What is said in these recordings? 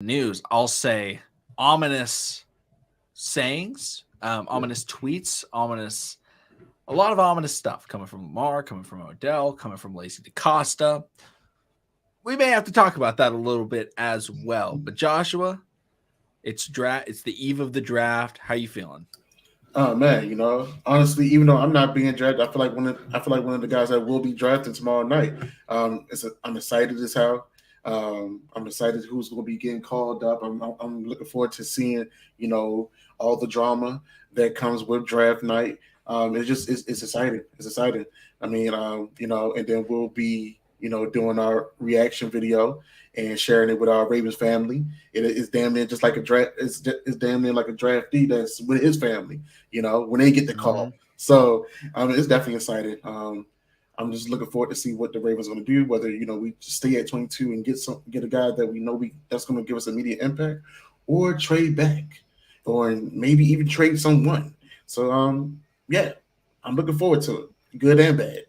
news, I'll say ominous sayings, ominous tweets, a lot of ominous stuff coming from Lamar, coming from Odell, coming from Lacey DaCosta. We may have to talk about that a little bit as well. But Joshua, it's the eve of the draft. How you feeling? Oh man, honestly, even though I'm not being drafted, I feel like one of the guys that will be drafted tomorrow night. I'm excited as hell. I'm excited who's going to be getting called up. I'm looking forward to seeing all the drama that comes with draft night. It's exciting. It's exciting. I mean, and then we'll be doing our reaction video and sharing it with our Ravens family. It's damn near just like a draft. It's damn near like a draftee that's with his family. When they get the call. So it's definitely exciting. I'm just looking forward to see what the Ravens are going to do. Whether we stay at 22 and get a guy that we know that's going to give us immediate impact, or trade back, or maybe even trade someone. So yeah, I'm looking forward to it, good and bad.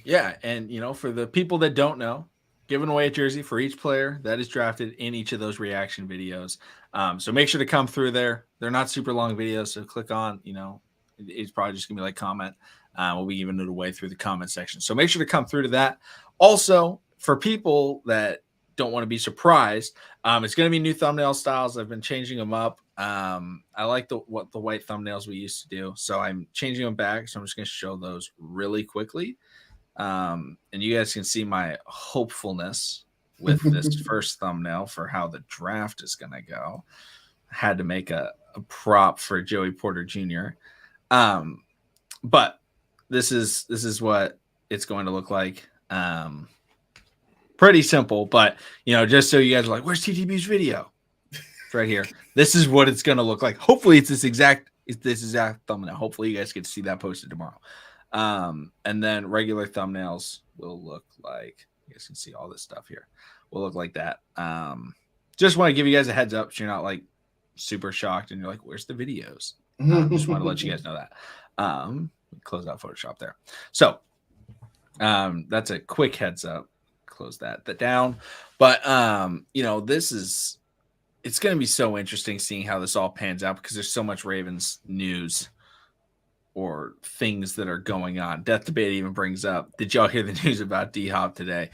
Yeah, and for the people that don't know, giving away a jersey for each player that is drafted in each of those reaction videos. So make sure to come through there. They're not super long videos, so click on, it's probably just going to be like comment. We'll be giving it away through the comment section. So make sure to come through to that. Also, for people that don't want to be surprised, it's going to be new thumbnail styles. I've been changing them up. I like the white thumbnails we used to do, so I'm changing them back. So I'm just going to show those really quickly. And you guys can see my hopefulness with this first thumbnail for how the draft is going to go. I had to make a prop for Joey Porter Jr. But this is what it's going to look like. Pretty simple, but just so you guys are like, where's TTB's video? It's right here. This is what it's going to look like. Hopefully it's this exact thumbnail. Hopefully you guys get to see that posted tomorrow. And then regular thumbnails will look like, you guys can see all this stuff here, will look like that. Just want to give you guys a heads up so you're not like super shocked and you're like, where's the videos? Just want to let you guys know that. Close out Photoshop there. So that's a quick heads up. Close that down. But it's going to be so interesting seeing how this all pans out because there's so much Ravens news or things that are going on. Death Debate even brings up, did y'all hear the news about D-Hop today?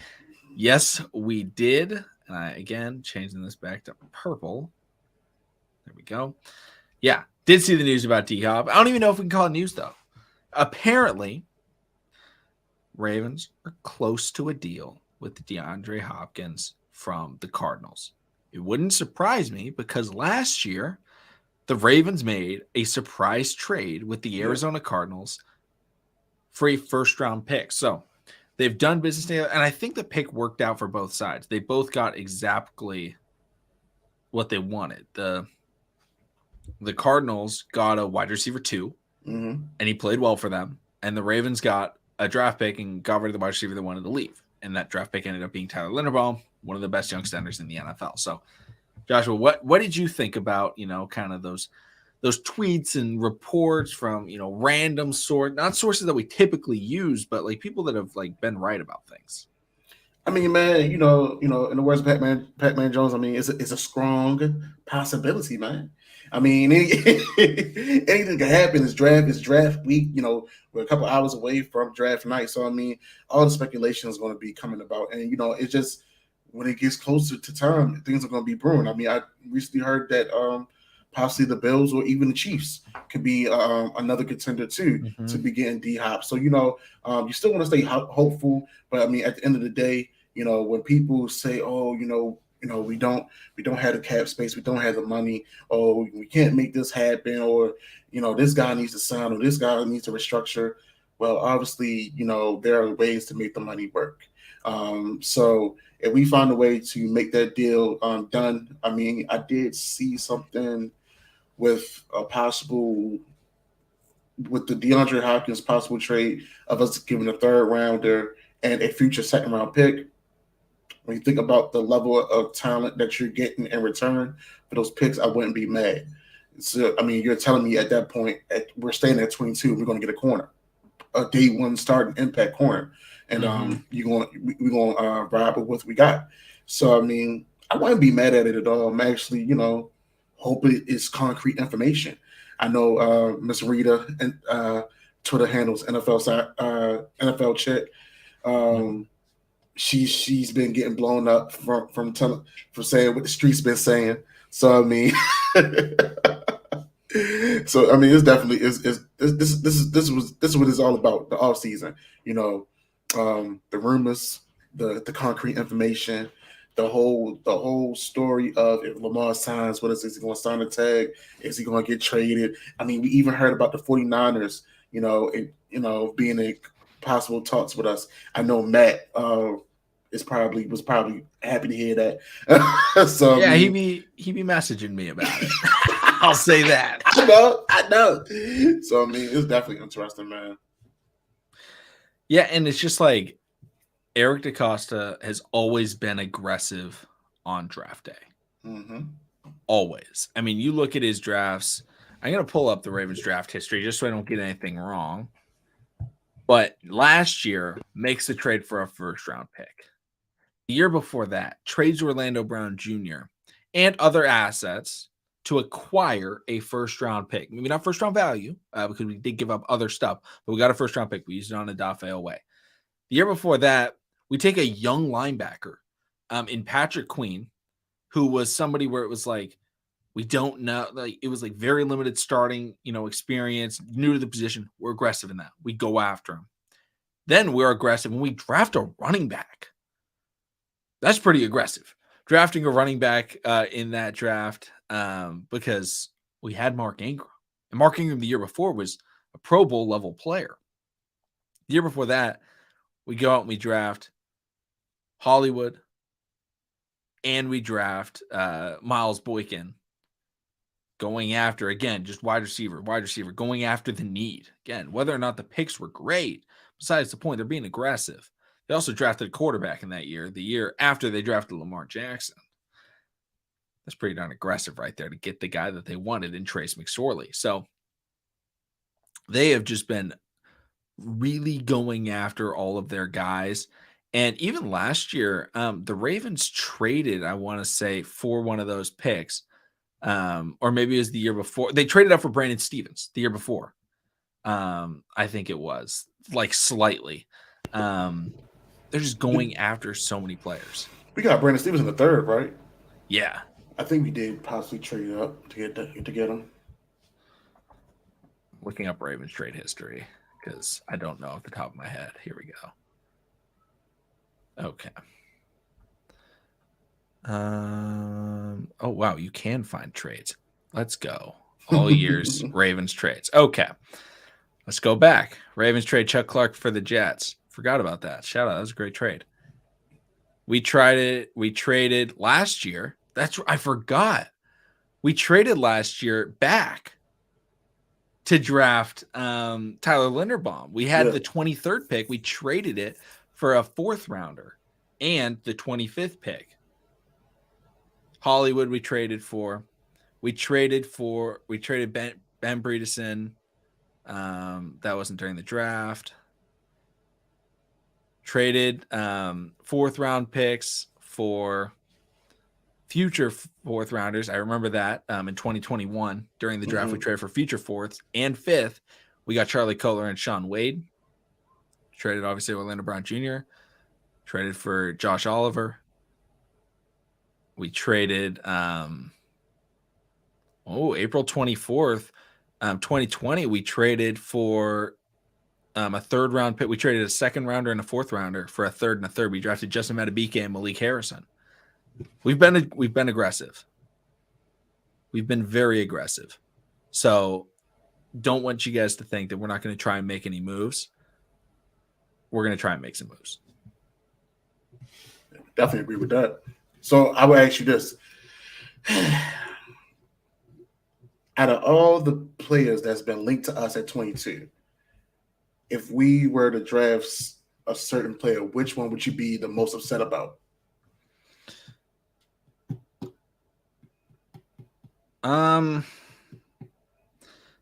Yes, we did. Again, changing this back to purple. There we go. Yeah, did see the news about D-Hop. I don't even know if we can call it news, though. Apparently, Ravens are close to a deal with DeAndre Hopkins from the Cardinals. It wouldn't surprise me because last year, the Ravens made a surprise trade with the Arizona Cardinals for a first-round pick. So they've done business together, and I think the pick worked out for both sides. They both got exactly what they wanted. The Cardinals got a wide receiver 2, and he played well for them. And the Ravens got a draft pick and got rid of the wide receiver that wanted to leave. And that draft pick ended up being Tyler Linderbaum, one of the best young centers in the NFL. So, Joshua, what did you think about, kind of those tweets and reports from, random not sources that we typically use, but like people that have like been right about things? I mean, man, in the words of Pac-Man Jones, I mean, it's a strong possibility, man. I mean, anything can happen. It's draft week. We're a couple hours away from draft night, so I mean, all the speculation is going to be coming about, and it's just when it gets closer to time, things are going to be brewing. I mean, I recently heard that possibly the Bills or even the Chiefs could be another contender too to be getting D-Hop. So you still want to stay hopeful, but I mean, at the end of the day, when people say, "Oh, we don't have the cap space, we don't have the money, oh, we can't make this happen, or this guy needs to sign, or this guy needs to restructure." Well, obviously, there are ways to make the money work. So if we find a way to make that deal done, I mean, I did see something with the DeAndre Hopkins possible trade of us giving a third rounder and a future second round pick. When you think about the level of talent that you're getting in return for those picks, I wouldn't be mad. So, I mean, you're telling me at that point, we're staying at 22, we're going to get a corner, a day one starting impact corner, and we're going to ride with what we got. So, I mean, I wouldn't be mad at it at all. I'm actually, hope it is concrete information. I know Miss Rita and Twitter handles NFL Check. She's been getting blown up from saying what the streets been saying. So I mean, it's definitely this is what it's all about. The off season, the rumors, the concrete information, the whole story of if Lamar signs, is he going to sign a tag? Is he going to get traded? I mean, we even heard about the 49ers, being in possible talks with us. I know Matt was probably happy to hear that. So yeah, he'd be messaging me about it. I'll say that. I know. So I mean, it's definitely interesting, man. Yeah, and it's just like Eric DeCosta has always been aggressive on draft day. Mm-hmm. Always. I mean, you look at his drafts. I'm going to pull up the Ravens draft history just so I don't get anything wrong. But last year makes the trade for a first-round pick. The year before that, trades Orlando Brown Jr. and other assets to acquire a first-round pick. Maybe not first-round value because we did give up other stuff, but we got a first-round pick. We used it on a Dafe away. The year before that, we take a young linebacker in Patrick Queen, who was somebody where it was like, we don't know. Like, it was like very limited starting, experience, new to the position. We're aggressive in that. We go after him. Then we're aggressive when we draft a running back. That's pretty aggressive. Drafting a running back in that draft because we had Mark Ingram. And Mark Ingram the year before was a Pro Bowl level player. The year before that, we go out and we draft Hollywood and we draft Miles Boykin. Going after, again, just wide receiver, going after the need. Again, whether or not the picks were great, besides the point, they're being aggressive. They also drafted a quarterback in that year, the year after they drafted Lamar Jackson. That's pretty darn aggressive right there to get the guy that they wanted in Trace McSorley. So they have just been really going after all of their guys. And even last year, the Ravens traded, I want to say, for one of those picks. Or maybe it was the year before. They traded up for Brandon Stevens the year before. I think it was like slightly. They're just going after so many players. We got Brandon Stevens in the third, right? Yeah. I think we did possibly trade up to get him. Looking up Ravens trade history because I don't know off the top of my head. Here we go. Okay. Oh, wow. You can find trades. Let's go. All years, Ravens trades. Okay. Let's go back. Ravens trade Chuck Clark for the Jets. Forgot about that. Shout out. That was a great trade. We traded last year. I forgot. We traded last year back to draft Tyler Linderbaum. We had the 23rd pick. We traded it for a 4th rounder and the 25th pick. Hollywood we traded Ben Bredeson. That wasn't during the draft. Traded 4th round picks for future 4th rounders. I remember that in 2021 during the draft. We traded for future 4th and 5th. We got Charlie Kohler and Sean Wade. Traded obviously Orlando Brown Jr. Traded for Josh Oliver. We traded April 24th, 2020. We traded for a 3rd round pick. We traded a 2nd rounder and a 4th rounder for a 3rd and a 3rd. We drafted Justin Madubuike and Malik Harrison. We've been aggressive. We've been very aggressive. So don't want you guys to think that we're not going to try and make any moves. We're going to try and make some moves. Definitely agree with that. So I will ask you this. Out of all the players that's been linked to us at 22, if we were to draft a certain player, which one would you be the most upset about?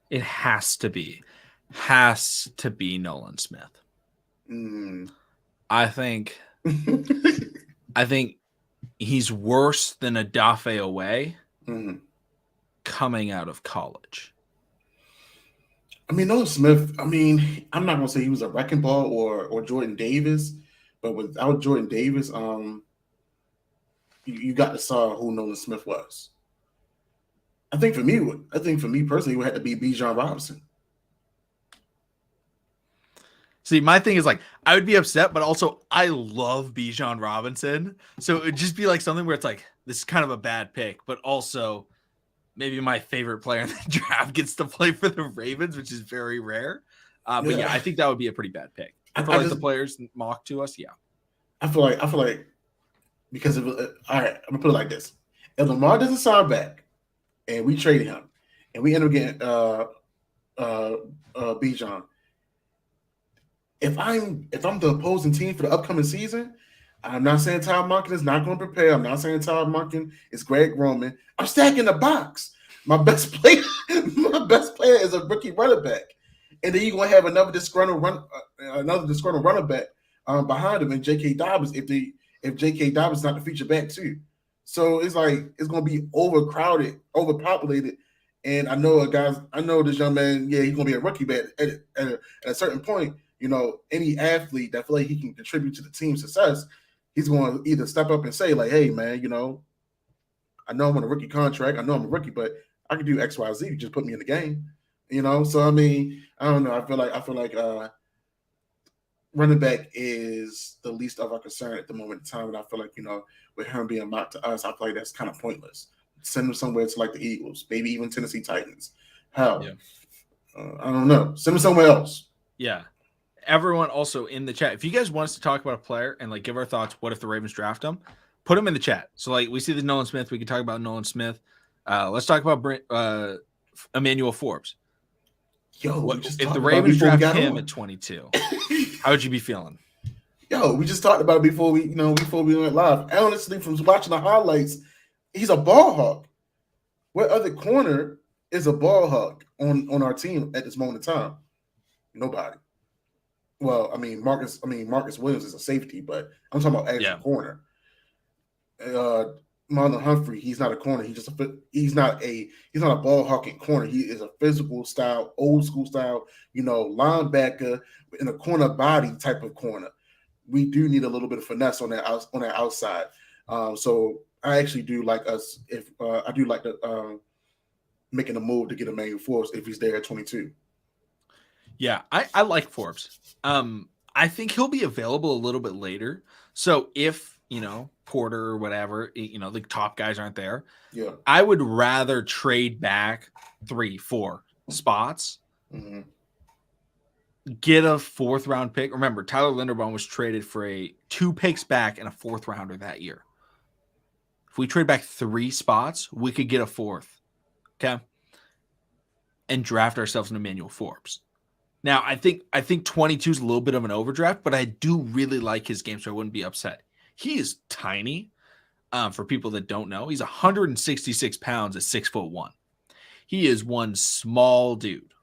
It has to be Nolan Smith. I think He's worse than a Dafe away coming out of college. I mean, Nolan Smith, I mean, I'm not going to say he was a wrecking ball or Jordan Davis, but without Jordan Davis, you got to saw who Nolan Smith was. I think for me personally, it would have to be Bijan Robinson. See, my thing is like, I would be upset, but also I love Bijan Robinson. So it would just be like something where it's like, this is kind of a bad pick, but also maybe my favorite player in the draft gets to play for the Ravens, which is very rare. But yeah, I think that would be a pretty bad pick. The players mock to us, yeah. I feel like because it was all right. I'm gonna put it like this: if Lamar doesn't sign back, and we trade him, and we end up getting Bijan, if I'm the opposing team for the upcoming season, I'm not saying Todd Monken is not going to prepare. I'm not saying Todd Monken is Greg Roman. I'm stacking the box. My best player is a rookie running back, and then you're going to have another disgruntled running back behind him, and J.K. Dobbins if J.K. Dobbins is not the feature back too. So it's like it's going to be overcrowded, overpopulated. And I know this young man, yeah, he's going to be a rookie, but at a certain point, you know, any athlete that feel like he can contribute to the team's success, he's going to either step up and say like, hey, man, you know, I know I'm on a rookie contract. I know I'm a rookie, but I can do X, Y, Z. You just put me in the game, you know? So, I mean, I don't know. I feel like running back is the least of our concern at the moment in time. And I feel like, you know, with him being mocked to us, I feel like that's kind of pointless. Send him somewhere to like the Eagles, maybe even Tennessee Titans. Hell, I don't know. Send him somewhere else. Yeah. Everyone also in the chat, if you guys want us to talk about a player and like give our thoughts, what if the Ravens draft him? Put them in the chat. So like we see the Nolan Smith, we can talk about Nolan Smith. Let's talk about Emmanuel Forbes. If the Ravens draft him at 22, how would you be feeling? Yo, we just talked about it before we went live. Honestly, from watching the highlights, he's a ball hawk. What other corner is a ball hawk on our team at this moment in time? Nobody. Well, I mean Marcus Williams is a safety, but I'm talking about actual corner. Marlon Humphrey, he's not a corner. He's not a ball hawking corner. He is a physical style, old school style, you know, linebacker in a corner body type of corner. We do need a little bit of finesse on that outside. So I actually do like us I do like the making a move to get Emmanuel Forbes if he's there at 22. Yeah, I like Forbes. I think he'll be available a little bit later. So if, you know, Porter or whatever, you know, the top guys aren't there. Yeah. I would rather trade back 3-4 spots, get a 4th round pick. Remember, Tyler Linderbaum was traded for 2 picks back and a 4th rounder that year. If we trade back 3 spots, we could get a 4th. Okay. And draft ourselves an Emmanuel Forbes. Now, I think 22 is a little bit of an overdraft, but I do really like his game, so I wouldn't be upset. He is tiny. For people that don't know, he's 166 pounds at 6'1". He is one small dude,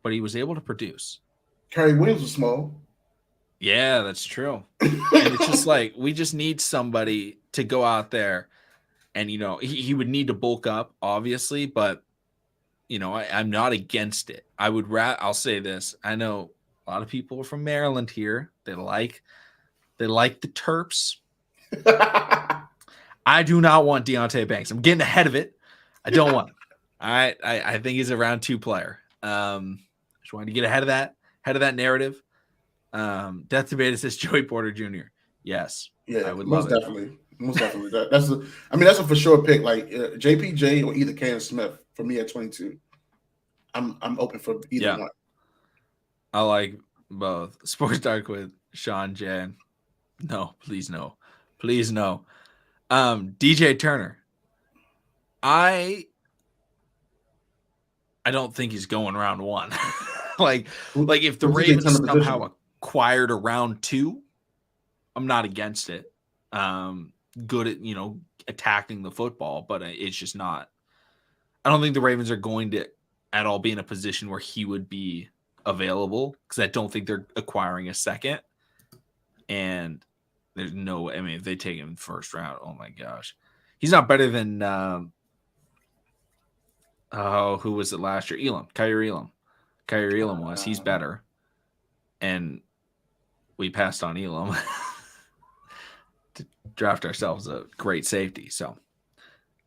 but he was able to produce. Kerry Williams was small. Yeah, that's true. And it's just like we just need somebody to go out there, and you know he would need to bulk up, obviously, but you know I'm not against it. I'll say this. I know a lot of people are from Maryland here. They like the Terps. I do not want Deontay Banks. I'm getting ahead of it. I don't want him. All right. I think he's a round 2 player. Just wanted to get ahead of that narrative. Death to Beta says Joey Porter Jr. Yes. Yeah, I would love it. Most definitely. That's a for sure pick. Like JPJ or either Cam Smith for me at 22. I'm open for either one. I like both. Sports Dark with Sean J. No, please no. Please no. DJ Turner. I don't think he's going round 1. like if the Ravens somehow acquired a round 2, I'm not against it. Good at, you know, attacking the football, but it's just not. I don't think the Ravens are going to at all be in a position where he would be available because I don't think they're acquiring a second. And There's no way. I mean, if they take him first round, oh my gosh, he's not better than who was it last year? Elam, Kyrie Elam. Kyrie Elam was. He's better, and we passed on Elam to draft ourselves a great safety. So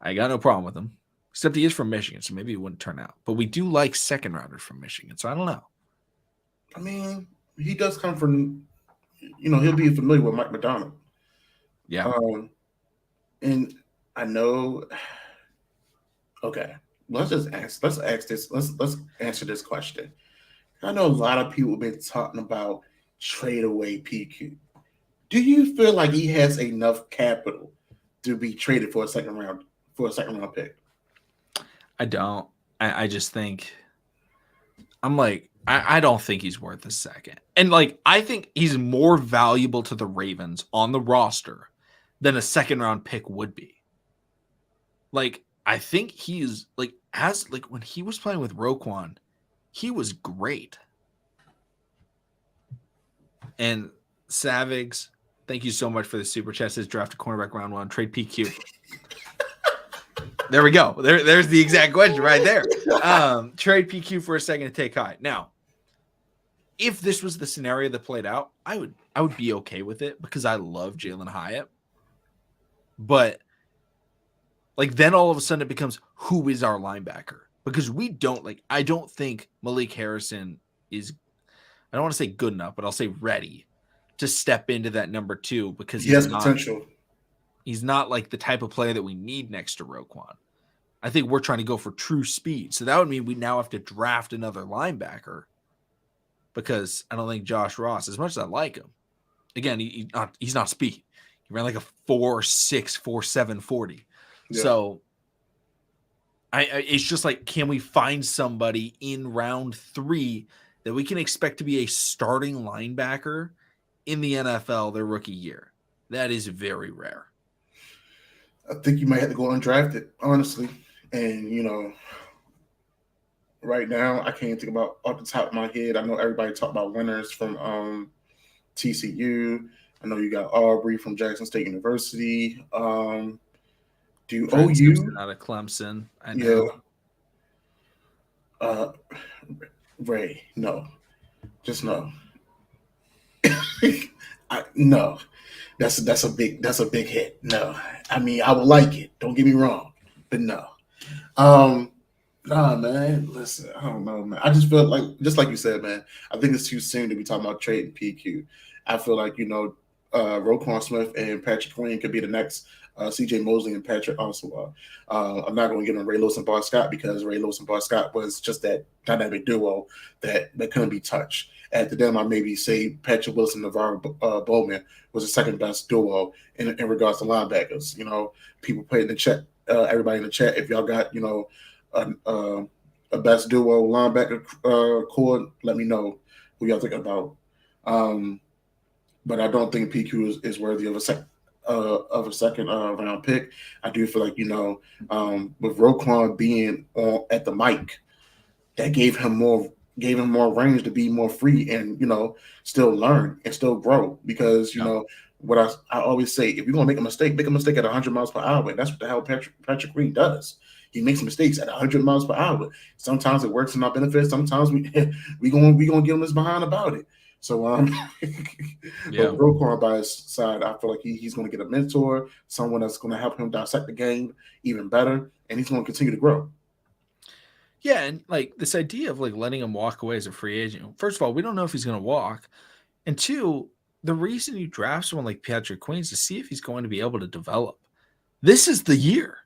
I got no problem with him, except he is from Michigan, so maybe it wouldn't turn out. But we do like second rounders from Michigan, so I don't know. I mean, he does come from, he'll be familiar with Mike McDonald. Yeah. And I know. Okay, let's answer this question. I know a lot of people have been talking about trade away PQ. Do you feel like he has enough capital to be traded for a second round pick? I don't. I just think I'm like, I don't think he's worth a second. And like, I think he's more valuable to the Ravens on the roster than a second round pick would be. Like, I think he's like, when he was playing with Roquan, he was great. And Savigs, thank you so much for the super chat. Says draft a cornerback round 1, trade PQ. There we go. There's the exact question right there. Trade PQ for a second to take high. Now, if this was the scenario that played out, I would be okay with it because I love Jalen Hyatt. But like then all of a sudden it becomes who is our linebacker? Because I don't think Malik Harrison is, I don't want to say good enough, but I'll say ready to step into that number 2 because he has potential. He's not like the type of player that we need next to Roquan. I think we're trying to go for true speed. So that would mean we now have to draft another linebacker because I don't think Josh Ross, as much as I like him, again, he's not speed. He ran like a 4.6, 4.7 40. Yeah. So it's just like, can we find somebody in round 3 that we can expect to be a starting linebacker in the NFL their rookie year? That is very rare. I think you might have to go undrafted, honestly. And, right now I can't think about off the top of my head. I know everybody talk about winners from TCU. I know you got Aubrey from Jackson State University. Do Prince OU Gibson out of Clemson? I know. Yeah. Ray, no, just no. No, that's a big hit. No, I mean I would like it. Don't get me wrong, but no. Nah, man. Listen, I don't know, man. I just feel like, just like you said, man. I think it's too soon to be talking about trading PQ. I feel like Roquan Smith and Patrick Queen could be the next CJ Mosley and Patrick Oswald. I'm not going to give them Ray Lewis and Bart Scott because Ray Lewis and Bart Scott was just that dynamic duo that couldn't be touched. After them, I maybe say Patrick Wilson and Navarro Bowman was the second best duo in regards to linebackers. People put in the chat, everybody in the chat, if y'all got, a best duo linebacker core, let me know who y'all think about. But I don't think PQ is worthy of a second round pick. I do feel like with Roquan being at the mic, that gave him more range to be more free and still learn and still grow. Because what I always say, if you're gonna make a mistake at 100 miles per hour. That's what the hell Patrick Green does. He makes mistakes at 100 miles per hour. Sometimes it works in our benefit. Sometimes we gonna give him his behind about it. So but Roquan by his side, I feel like he's going to get a mentor, someone that's going to help him dissect the game even better, and he's going to continue to grow. Yeah, and like this idea of like letting him walk away as a free agent. First of all, we don't know if he's going to walk, and 2, the reason you draft someone like Patrick Queen is to see if he's going to be able to develop. This is the year.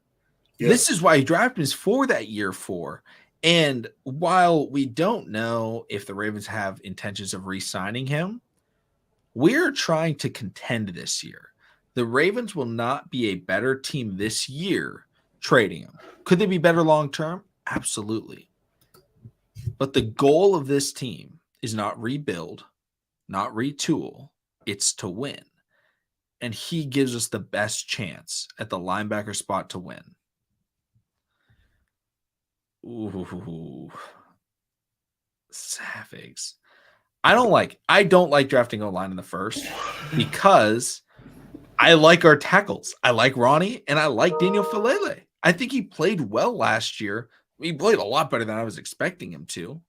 Yeah. This is why you draft him, is for that year 4. And while we don't know if the Ravens have intentions of re-signing him, we're trying to contend this year. The Ravens will not be a better team this year trading him. Could they be better long-term? Absolutely. But the goal of this team is not rebuild, not retool. It's to win. And he gives us the best chance at the linebacker spot to win. Ooh, Savigs. I don't like drafting O-line in the first because I like our tackles. I like Ronnie, and I like Daniel Falele. I think he played well last year. He played a lot better than I was expecting him to.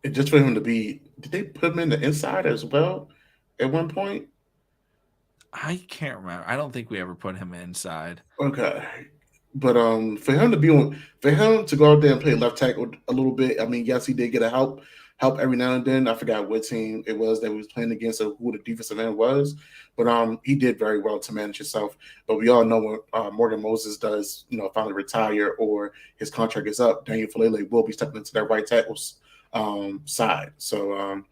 And just for him to be, did they put him in the inside as well at one point? I can't remember. I don't think we ever put him inside. Okay. But for him to be on, for him to go out there and play left tackle a little bit, I mean, yes, he did get a help every now and then. I forgot what team it was that he was playing against or who the defensive end was, but he did very well to manage himself. But we all know when Morgan Moses does, finally retire or his contract is up, Daniel Falele will be stepping into that right tackle's side. So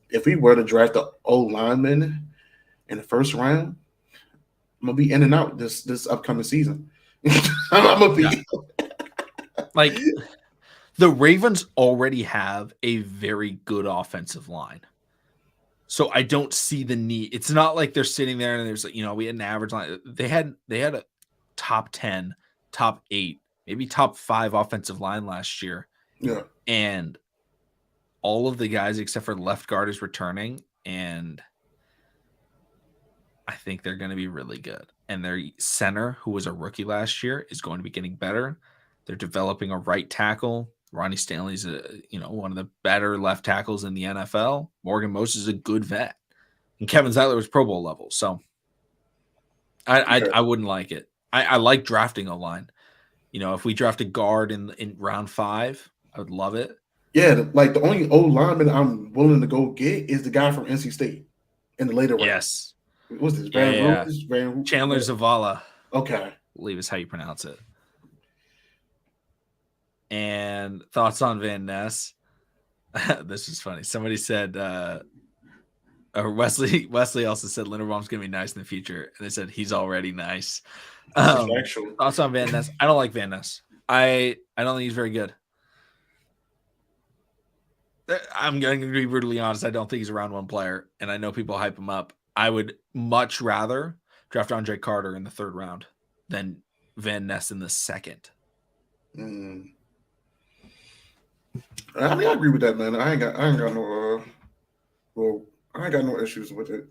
if we were to draft the old lineman in the first round, I'm gonna be in and out this upcoming season. I'm gonna be like the Ravens already have a very good offensive line. So I don't see the need. It's not like they're sitting there and there's we had an average line. They had a top 10, top 8, maybe top 5 offensive line last year. Yeah. And all of the guys except for left guard is returning, and I think they're going to be really good. And their center, who was a rookie last year, is going to be getting better. They're developing a right tackle. Ronnie Stanley's one of the better left tackles in the NFL. Morgan Moses is a good vet, and Kevin Zeitler was Pro Bowl level. So I wouldn't like it. I like drafting a line. If we draft a guard in round 5, I would love it. Yeah, like the only old lineman I'm willing to go get is the guy from NC State in the later round. Yes. What's this? Chandler Zavala. Okay. I believe is how you pronounce it. And thoughts on Van Ness? This is funny. Somebody said, Wesley also said Linderbaum's going to be nice in the future. And they said he's already nice. Thoughts on Van Ness? I don't like Van Ness. I don't think he's very good. I'm going to be brutally honest. I don't think he's a round 1 player. And I know people hype him up. I would much rather draft Andre Carter in the 3rd round than Van Ness in the 2nd. I mean, I agree with that, man. I ain't got no issues with it.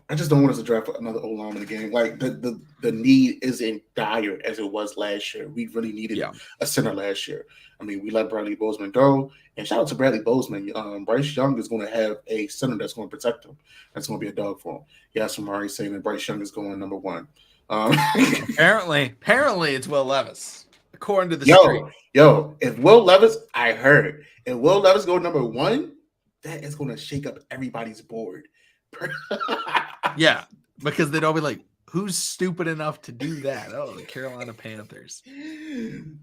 I just don't want us to draft another O line in the game. Like the need isn't dire as it was last year. We really needed a center last year. I mean, we let Bradley Bozeman go, and shout out to Bradley Bozeman. Bryce Young is going to have a center that's going to protect him. That's going to be a dog for him. Yes, I'm already saying that Bryce Young is going number 1. Apparently, it's Will Levis, according to the street. Yo, if Will Levis, I heard, if Will Levis go number 1, that is going to shake up everybody's board. Yeah, because they'd all be like, who's stupid enough to do that? Oh, the Carolina Panthers.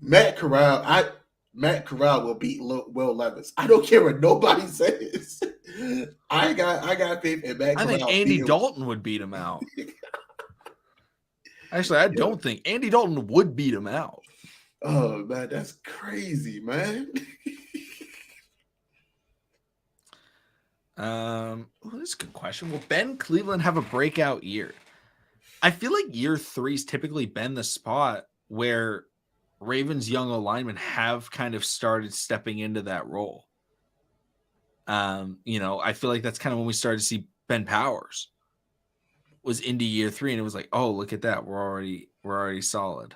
Matt Corral will beat Will Levis. I don't care what nobody says. I got faith in Matt Corral. I think Andy Dalton would beat him out. Actually, I don't think Andy Dalton would beat him out. Oh, man, that's crazy, man. That's a good question. Will Ben Cleveland have a breakout year? I feel like year 3's typically been the spot where Ravens young linemen have kind of started stepping into that role. I feel like that's kind of when we started to see Ben Powers was into year 3, and it was like, oh, look at that. We're already solid.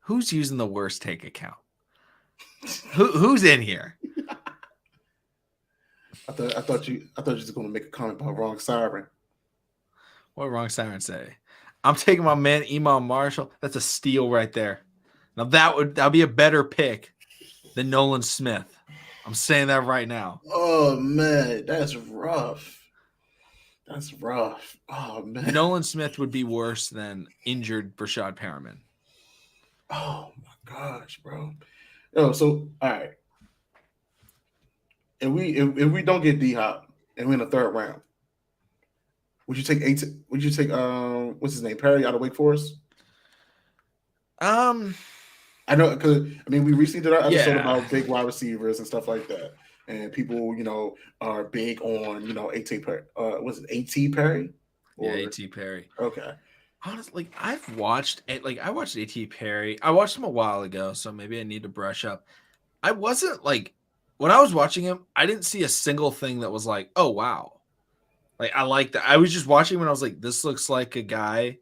Who's using the worst take account? Who's in here? I thought you were just going to make a comment about Wrong Siren. What did Wrong Siren say? I'm taking my man Imam Marshall. That's a steal right there. Now that'll be a better pick than Nolan Smith. I'm saying that right now. Oh man, that's rough. Oh man, Nolan Smith would be worse than injured Brashad Perriman. Oh my gosh, bro. So all right. If we don't get D-Hop and we're in the 3rd round, would you take what's his name, Perry out of Wake Forest? I know, because we recently did our episode about big wide receivers and stuff like that, and people are big on A.T. Perry. Was it A.T. Perry? A.T. Perry. Okay. Honestly, I've watched it. Like I watched A.T. Perry. I watched him a while ago, so maybe I need to brush up. I wasn't like when I was watching him, I didn't see a single thing that was like, oh wow. Like I like that. I was just watching when I was like, this looks like a guy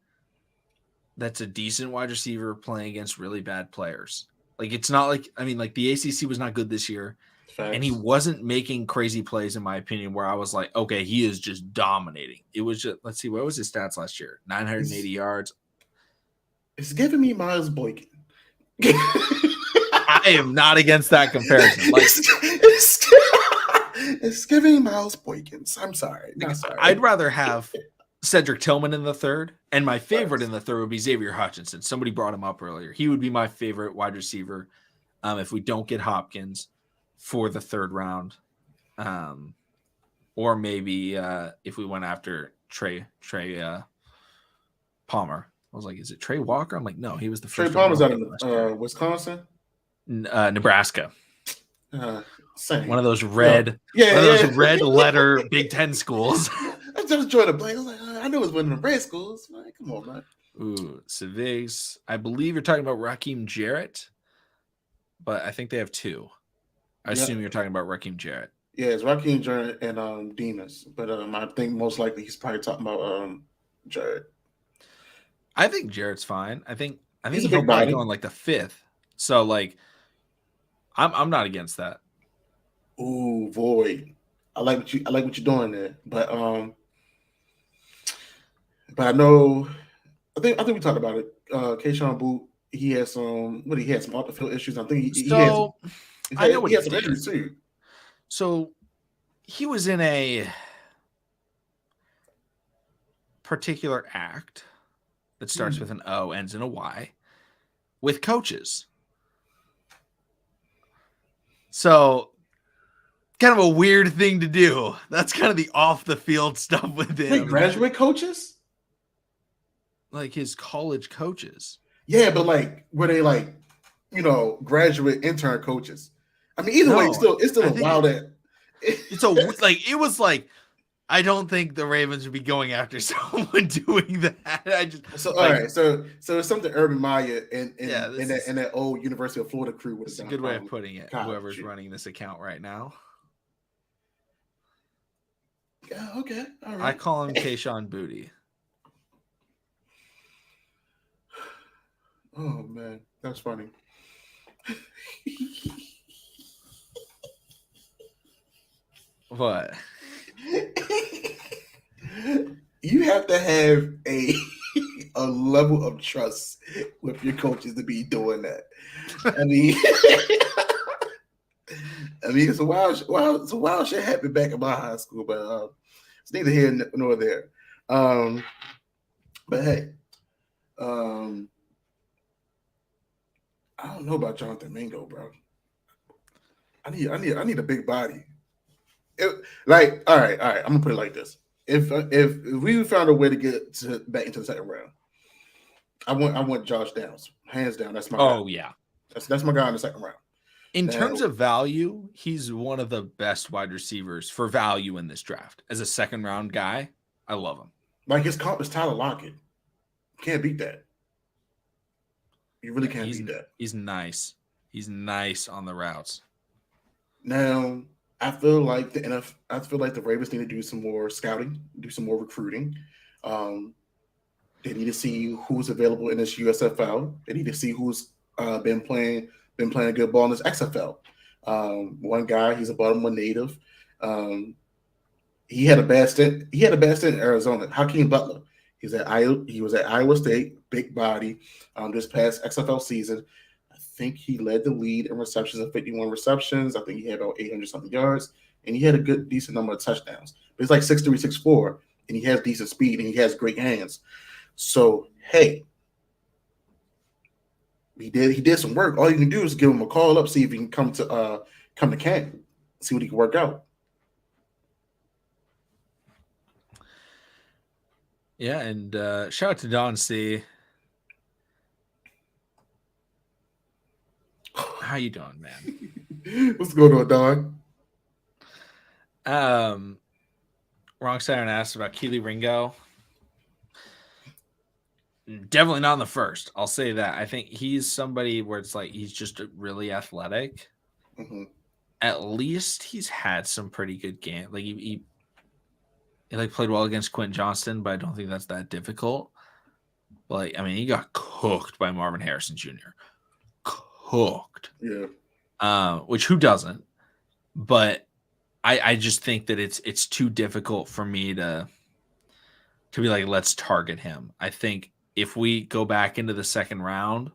that's a decent wide receiver playing against really bad players. Like it's not like like the ACC was not good this year, and he Facts. wasn't making crazy plays in my opinion. Where I was like, okay, he is just dominating. It was just let's see, what was his stats last year? 980 yards. It's giving me Miles Boykin. I am not against that comparison. Like it's giving Miles Boykins. I'm sorry. Not sorry. I'd rather have Cedric Tillman in the third, and my favorite in the third would be Xavier Hutchinson. Somebody brought him up earlier. He would be my favorite wide receiver if we don't get Hopkins for the third round, or maybe if we went after Trey Palmer. I was like, is it Trey Walker? I'm like, no, he was the first. Trey Palmer's out of Wisconsin, Nebraska. Same. One of those red, those red letter Big Ten schools. I just joined the play. I was like, I know it's one of the red schools. Like, come on, man. Ooh, Civics. I believe you're talking about Raheem Jarrett, but I think they have two. I assume you're talking about Raheem Jarrett. Yeah, it's Raheem Jarrett and Demas, but I think most likely he's probably talking about Jarrett. I think Jarrett's fine. I think he'll probably go on like the fifth. So like, I'm not against that. Ooh, Void. I like what you're doing there, but I know. I think we talked about it. Keyshawn Boot. He had some. He had some off the field issues. I think he had some injuries too. So he was in a particular act that starts with an O, ends in a Y, with coaches. So kind of a weird thing to do. That's kind of the off the field stuff with him. Wait, graduate coaches? Like his college coaches. Yeah, but like were they like, graduate intern coaches? I mean, either way, it's still a wild it was like, I don't think the Ravens would be going after someone doing that. All right. So it's something Urban Meyer and that old University of Florida crew would have done. It's a good way of putting it. Whoever's running this account right now. Yeah, okay. All right. I call him Keyshawn Booty. Oh man, that's funny. What? You have to have a level of trust with your coaches to be doing that. I mean, it's a wild shit happened back in my high school, but it's neither here nor there. But hey, I don't know about Jonathan Mingo, bro. I need a big body. All right. I'm gonna put it like this: if we found a way to get back into the second round, I want Josh Downs, hands down. That's my guy. Yeah, that's my guy in the second round. In terms of value, he's one of the best wide receivers for value in this draft. As a second round guy, I love him. Like his comp is Tyler Lockett. Can't beat that. You really can't beat that. He's nice. He's nice on the routes. Now, I feel like the Ravens need to do some more scouting, do some more recruiting. They need to see who's available in this USFL. They need to see who's been playing a good ball in this XFL. One guy, he's a Baltimore native. He had a bad stint. He had a bad stint in Arizona. Hakeem Butler. He was at Iowa State, big body. This past XFL season, I think he led the lead in receptions of 51 receptions. I think he had about 800 something yards, and he had a decent number of touchdowns. But he's like 6'3", 6'4", and he has decent speed and he has great hands. So hey, he did some work. All you can do is give him a call up, see if he can come to camp, see what he can work out. Yeah, and shout out to Don C. How you doing, man? What's going on, Don? Wrong Siren asked about Keely Ringo. Definitely not in the first. I'll say that. I think he's somebody where it's like he's just really athletic. Mm-hmm. At least he's had some pretty good games. Like he played well against Quentin Johnston, but I don't think that's that difficult. Like, I mean, he got cooked by Marvin Harrison Jr. Cooked. Yeah. Which who doesn't? But I just think that it's too difficult for me to be like, let's target him. I think if we go back into the second round,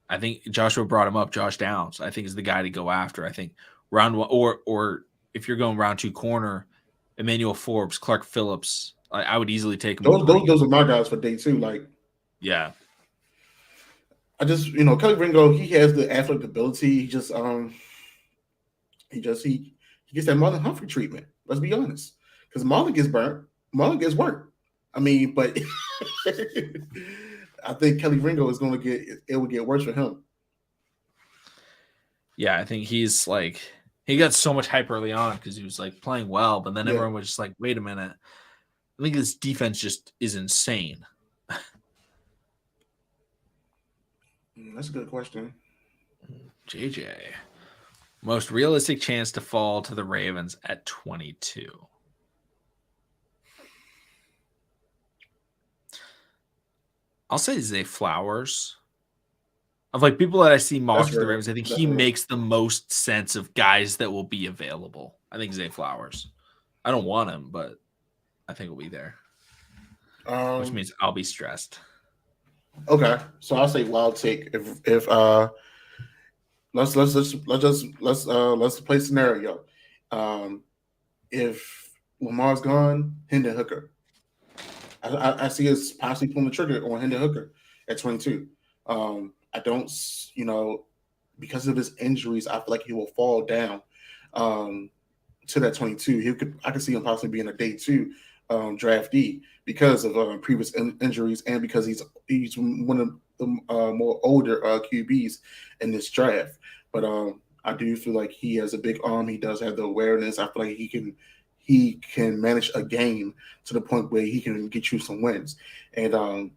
I think Joshua brought him up. Josh Downs, I think, is the guy to go after. I think round one, or if you're going round 2 corner, Emmanuel Forbes, Clark Phillips, I would easily take him. Those are my guys for day 2. Like, yeah, I just, Kelly Ringo, he has the athletic ability. He gets that Marlon Humphrey treatment. Let's be honest, because Marlon gets burnt, Marlon gets work. I mean, but I think Kelly Ringo is going to it will get worse for him. Yeah, I think he's like, he got so much hype early on because he was like playing well, but then everyone was just like, wait a minute. I think this defense just is insane. That's a good question. JJ. Most realistic chance to fall to the Ravens at 22. I'll say Zay Flowers. Of like people that I see mocked the Ravens, I think he makes the most sense of guys that will be available. I think Zay Flowers. I don't want him, but I think he'll be there. Which means I'll be stressed. Okay, so I'll say wild take. If let's play scenario. If Lamar's gone, Hendon Hooker. I see us possibly pulling the trigger on Hendon Hooker at 22. I don't, because of his injuries, I feel like he will fall down to that 22. I could see him possibly being a day 2 draftee because of previous injuries and because he's one of the more older QBs in this draft. But I do feel like he has a big arm. He does have the awareness. I feel like he can manage a game to the point where he can get you some wins. And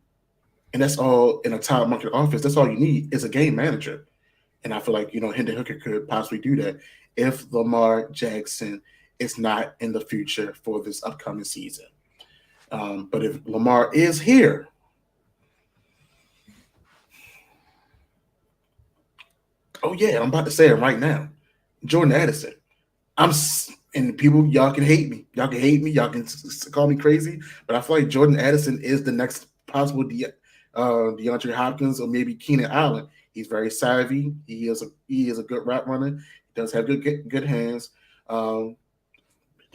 that's all in a top market offense. That's all you need is a game manager. And I feel like, Hendon Hooker could possibly do that if Lamar Jackson is not in the future for this upcoming season. But if Lamar is here, oh yeah, I'm about to say it right now. Jordan Addison. And people, y'all can hate me. Y'all can call me crazy, but I feel like Jordan Addison is the next possible DeAndre Hopkins or maybe Keenan Allen. He's very savvy. He is a good route runner. He does have good hands. The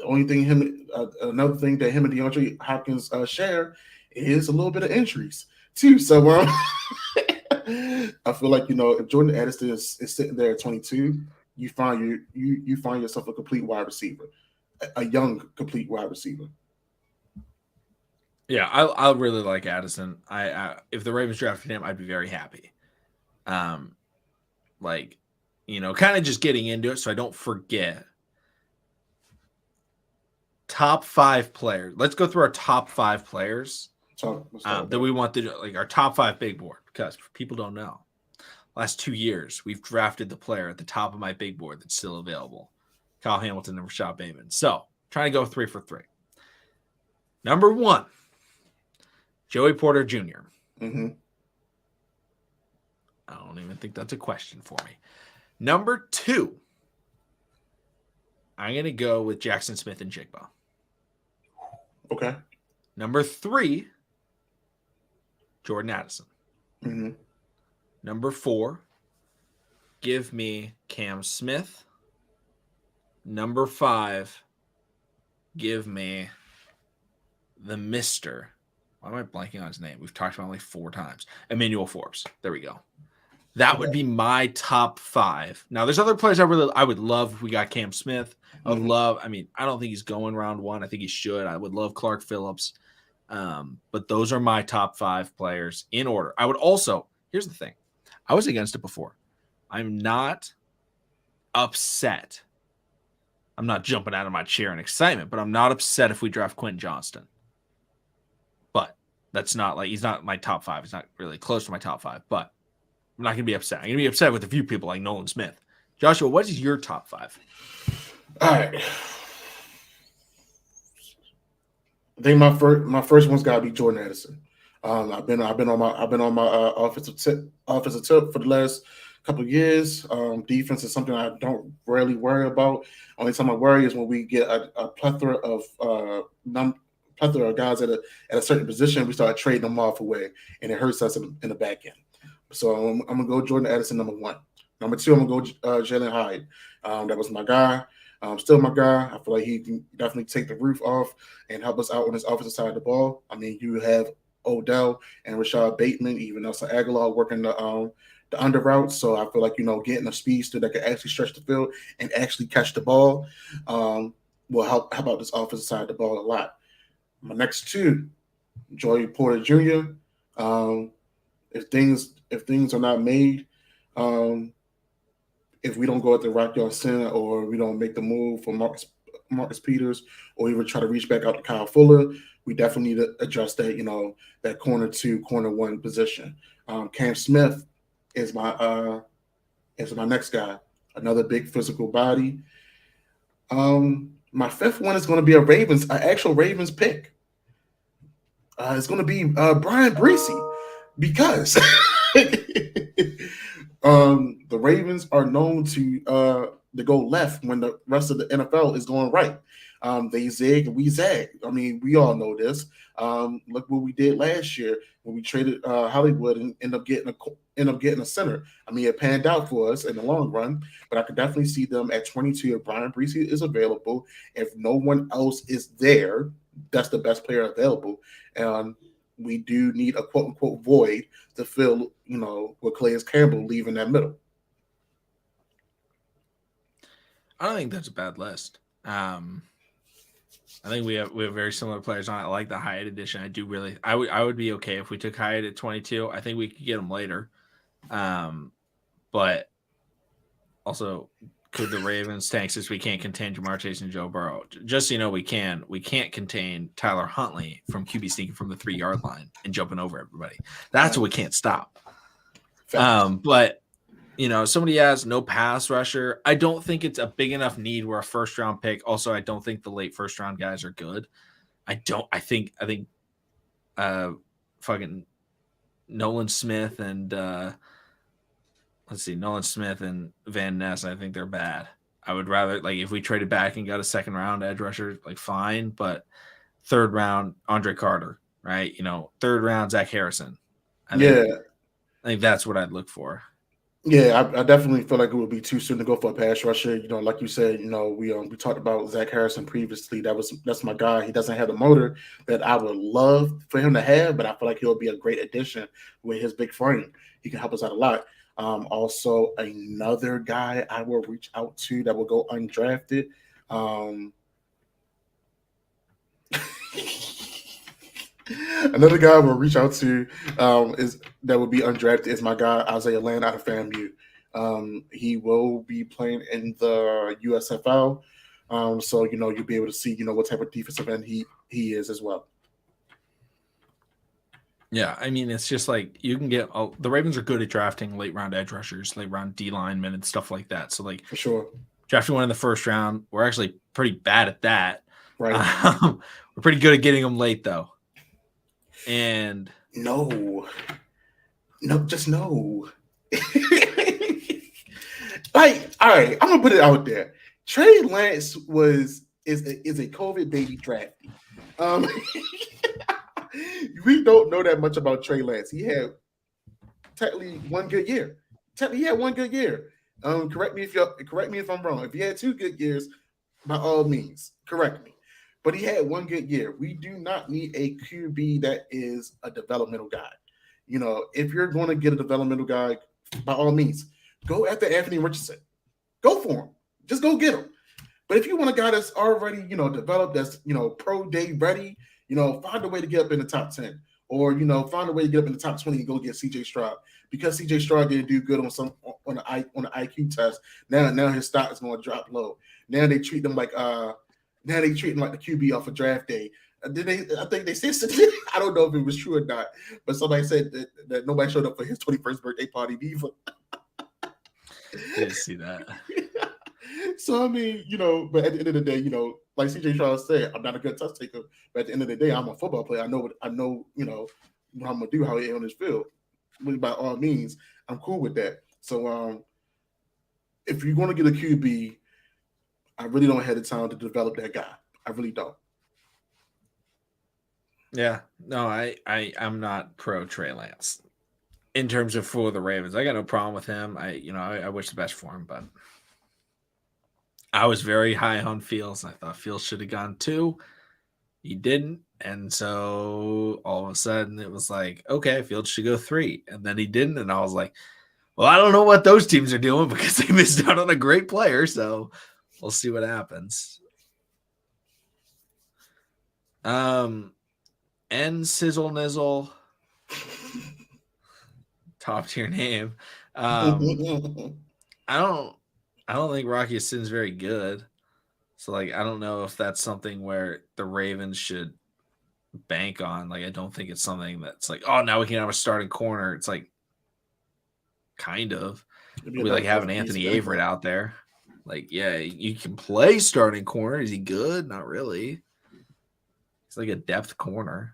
only thing another thing that him and DeAndre Hopkins share is a little bit of injuries too. So I feel like if Jordan Addison is sitting there at 22, you find yourself a complete wide receiver, a young complete wide receiver. Yeah, I really like Addison. If the Ravens drafted him, I'd be very happy. Kind of just getting into it so I don't forget. Top 5 players. Let's go through our top 5 players that we want to our top 5 big board, because people don't know. Last 2 years, we've drafted the player at the top of my big board that's still available. Kyle Hamilton and Rashad Bateman. So, trying to go 3 for 3. Number 1, Joey Porter Jr. Mm-hmm. I don't even think that's a question for me. Number 2, I'm going to go with Jackson Smith and Jigba. Okay. Number 3, Jordan Addison. Mm-hmm. Number 4, give me Cam Smith. Number 5, give me the Mr. Why am I blanking on his name? We've talked about him like 4 times. Emmanuel Forbes. There we go. That would be my top 5. Now, there's other players I would love if we got Cam Smith. I would love. I mean, I don't think he's going round 1. I think he should. I would love Clark Phillips. But those are my top 5 players in order. I would also. Here's the thing. I was against it before. I'm not upset. I'm not jumping out of my chair in excitement, but I'm not upset if we draft Quentin Johnston. But that's not he's not my top 5. He's not really close to my top 5, but I'm not going to be upset. I'm going to be upset with a few people like Nolan Smith. Joshua, what is your top 5? All right. I think my first one's got to be Jordan Addison. I've been on my offensive tip for the last couple of years. Defense is something I don't really worry about. Only time I worry is when we get a plethora of guys at a certain position, we start trading them off away, and it hurts us in the back end. So I'm gonna go Jordan Addison number one. Number two, I'm gonna go Jalen Hyde. That was my guy. Still my guy. I feel like he can definitely take the roof off and help us out on this offensive side of the ball. I mean, you have Odell and Rashad Bateman, even Nelson Aguilar working the under routes. So I feel like getting a speedster that can actually stretch the field and actually catch the ball will help out this offensive side of the ball a lot. My next two, Joey Porter Jr. If things are not made, if we don't go at the Rock Yard Center or we don't make the move for Marcus Peters or even try to reach back out to Kyle Fuller, we definitely need to adjust that, that corner two, corner one position. Cam Smith is my next guy, another big physical body. My fifth one is going to be an actual Ravens pick. It's going to be Brian Breesy because the Ravens are known to go left when the rest of the NFL is going right. They zig and we zag. I mean, we all know this. Look what we did last year when we traded Hollywood and end up getting a center. I mean, it panned out for us in the long run, but I could definitely see them at 22 if Brian Breesy is available. If no one else is there, that's the best player available. And we do need a quote unquote void to fill, with Calais Campbell leaving that middle. I don't think that's a bad list. I think we have very similar players on it. I like the Hyatt edition. I would be okay if we took Hyatt at 22. I think we could get him later. But also, could the Ravens tank since we can't contain Jamar Chase and Joe Burrow? Just so you know, we can't contain Tyler Huntley from QB sneaking from the 3-yard line and jumping over everybody. That's what we can't stop. But somebody has no pass rusher. I don't think it's a big enough need where a first round pick. Also, I don't think the late first round guys are good. I think fucking Nolan Smith and Nolan Smith and Van Ness, I think they're bad. I would rather, if we traded back and got a second round edge rusher, fine. But third round, Andre Carter, right? Third round, Zach Harrison. I think that's what I'd look for. Yeah, I definitely feel like it would be too soon to go for a pass rusher. Like you said, we talked about Zach Harrison previously. That's my guy. He doesn't have the motor that I would love for him to have, but I feel like he'll be a great addition with his big frame. He can help us out a lot. Also, another guy I will reach out to that will go undrafted. Another guy we'll reach out to is that would be undrafted is my guy Isaiah Land out of FAMU. He will be playing in the USFL, so you'll be able to see what type of defensive end he is as well. Yeah, I mean it's just you can get the Ravens are good at drafting late round edge rushers, late round D linemen, and stuff like that. So for sure, drafting one in the first round, we're actually pretty bad at that. Right, we're pretty good at getting them late though. And no, just no. All right, I'm gonna put it out there. Trey Lance is a COVID baby drafty. We don't know that much about Trey Lance. He had technically one good year. Correct me if I'm wrong. If he had 2 good years, by all means, correct me. But he had one good year. We do not need a QB that is a developmental guy. If you're going to get a developmental guy, by all means, go after Anthony Richardson. Go for him. Just go get him. But if you want a guy that's already, developed, that's, pro day ready, find a way to get up in the top 10 or, find a way to get up in the top 20 and go get CJ Stroud because CJ Stroud didn't do good on an IQ test. Now his stock is going to drop low. Now they treat him like the QB off of draft day. I think they said something. I don't know if it was true or not, but somebody said that nobody showed up for his 21st birthday party either. Didn't see that. So I mean, but at the end of the day, like CJ Charles said, I'm not a good touch taker, but at the end of the day, I'm a football player. I know, what I'm gonna do, how he on this field. But by all means, I'm cool with that. So if you're gonna get a QB, I really don't have the time to develop that guy. I really don't. Yeah, no, I'm not pro Trey Lance in terms of for the Ravens. I got no problem with him. I wish the best for him, but I was very high on Fields. I thought Fields should have gone 2. He didn't, and so all of a sudden it was like, okay, Fields should go 3, and then he didn't, and I was like, well, I don't know what those teams are doing because they missed out on a great player, so we'll see what happens. And Sizzle Nizzle, top tier name. I don't think Rocky Ya-Sin's very good. So like I don't know if that's something where the Ravens should bank on. Like I don't think it's something that's like, oh, now we can have a starting corner. It's like kind of. We like having Anthony Averett out there. Like, yeah, you can play starting corner. Is he good? Not really. It's like a depth corner.